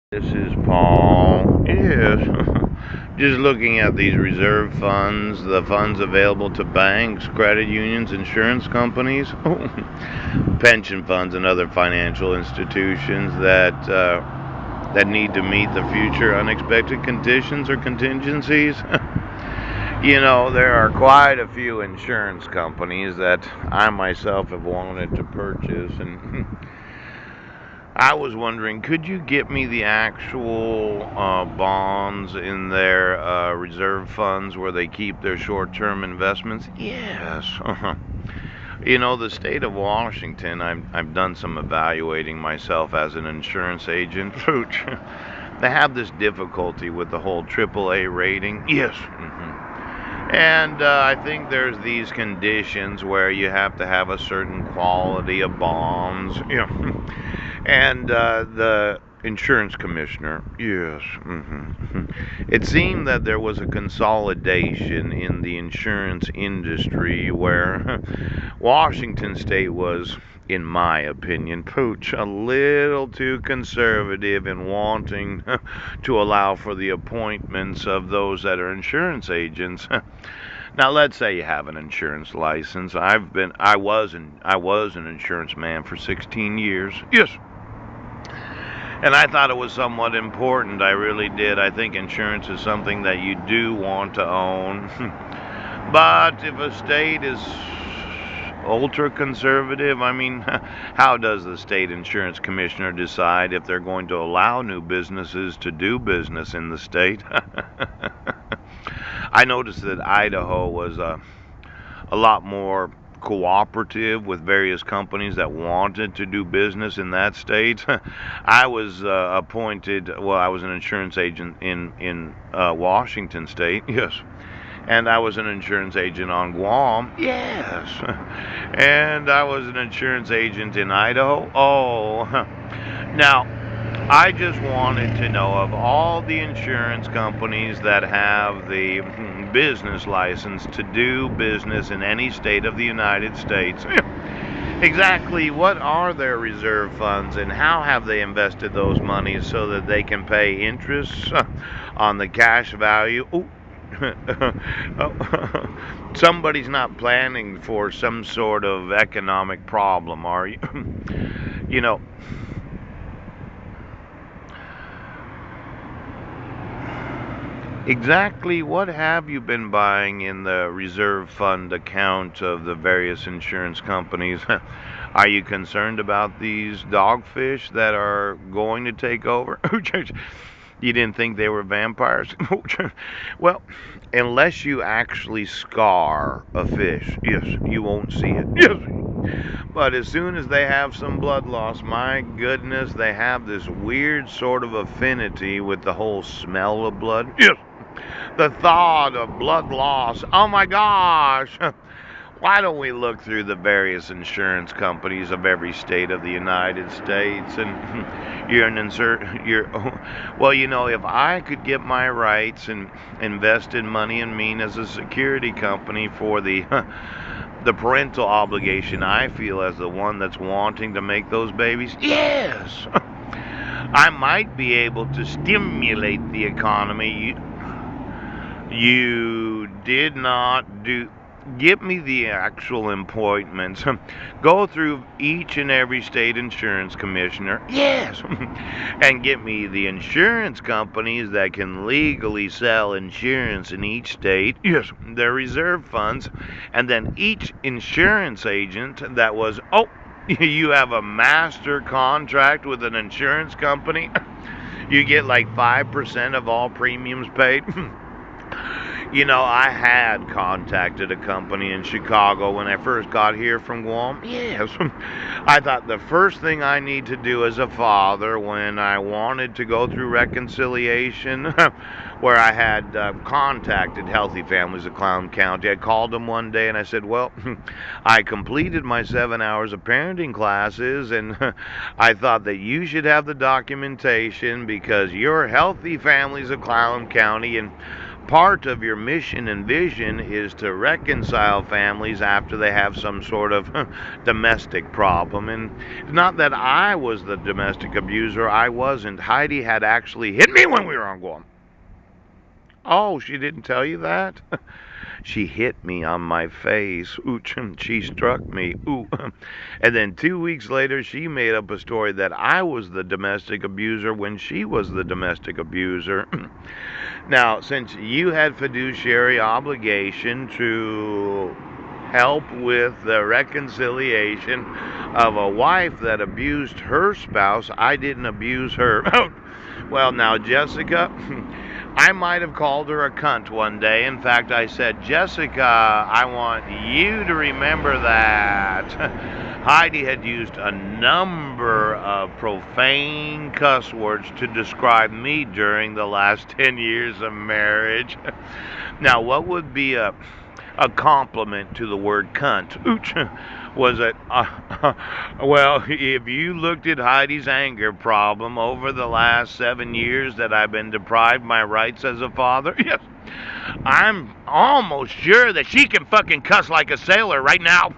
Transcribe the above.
This is Paul. Yes. Just looking at these reserve funds, the funds available to banks, credit unions, insurance companies, pension funds, and other financial institutions that need to meet the future unexpected conditions or contingencies. There are quite a few insurance companies that I myself have wanted to purchase, and I was wondering, could you get me the actual bonds in their reserve funds where they keep their short term investments? Yes. The state of Washington, I've done some evaluating myself as an insurance agent. They have this difficulty with the whole AAA rating. Yes. And I think there's these conditions where you have to have a certain quality of bonds. And the insurance commissioner, yes, it seemed that there was a consolidation in the insurance industry where Washington State was, in my opinion, pooch, a little too conservative in wanting to allow for the appointments of those that are insurance agents. Now, let's say you have an insurance license. I was an insurance man for 16 years. Yes. And I thought it was somewhat important. I really did. I think insurance is something that you do want to own. But if a state is ultra conservative, I mean, how does the state insurance commissioner decide if they're going to allow new businesses to do business in the state? I noticed that Idaho was a lot more cooperative with various companies that wanted to do business in that state. I was I was an insurance agent in Washington State, yes, and I was an insurance agent on Guam, yes, and I was an insurance agent in Idaho. Oh, now I just wanted to know of all the insurance companies that have the business license to do business in any state of the United States. Exactly what are their reserve funds and how have they invested those monies so that they can pay interest on the cash value? Ooh. Somebody's not planning for some sort of economic problem, are you? you know, Exactly what have you been buying in the reserve fund account of the various insurance companies? Are you concerned about these dogfish that are going to take over? You didn't think they were vampires? Well, unless you actually scar a fish, yes, you won't see it. Yes. But as soon as they have some blood loss, my goodness, they have this weird sort of affinity with the whole smell of blood. Yes. The thought of blood loss. Oh my gosh. Why don't we look through the various insurance companies of every state of the United States and you're an insert you're well, if I could get my rights and invested money in me as a security company for the parental obligation I feel as the one that's wanting to make those babies. Yes. I might be able to stimulate the economy. You did not do. Give me the actual appointments. Go through each and every state insurance commissioner. Yes. And get me the insurance companies that can legally sell insurance in each state. Yes. Their reserve funds. And then each insurance agent that was, oh, you have a master contract with an insurance company. You get like 5% of all premiums paid. I had contacted a company in Chicago when I first got here from Guam. Yes. I thought the first thing I need to do as a father when I wanted to go through reconciliation, where I had contacted Healthy Families of Clown County. I called them one day and I said, well, I completed my 7 hours of parenting classes and I thought that you should have the documentation because you're Healthy Families of Clown County and part of your mission and vision is to reconcile families after they have some sort of domestic problem. And it's not that I was the domestic abuser. I wasn't. Heidi had actually hit me when we were on Guam. Oh, she didn't tell you that? She hit me on my face. Ooh, she struck me. Ooh. And then 2 weeks later, she made up a story that I was the domestic abuser when she was the domestic abuser. Now, since you had fiduciary obligation to help with the reconciliation of a wife that abused her spouse, I didn't abuse her. Well, now, Jessica, I might have called her a cunt one day. In fact, I said, Jessica, I want you to remember that Heidi had used a number of profane cuss words to describe me during the last 10 years of marriage. Now, what would be a compliment to the word cunt? Ooch. Was it, well, if you looked at Heidi's anger problem over the last 7 years that I've been deprived my rights as a father, yes, I'm almost sure that she can fucking cuss like a sailor right now.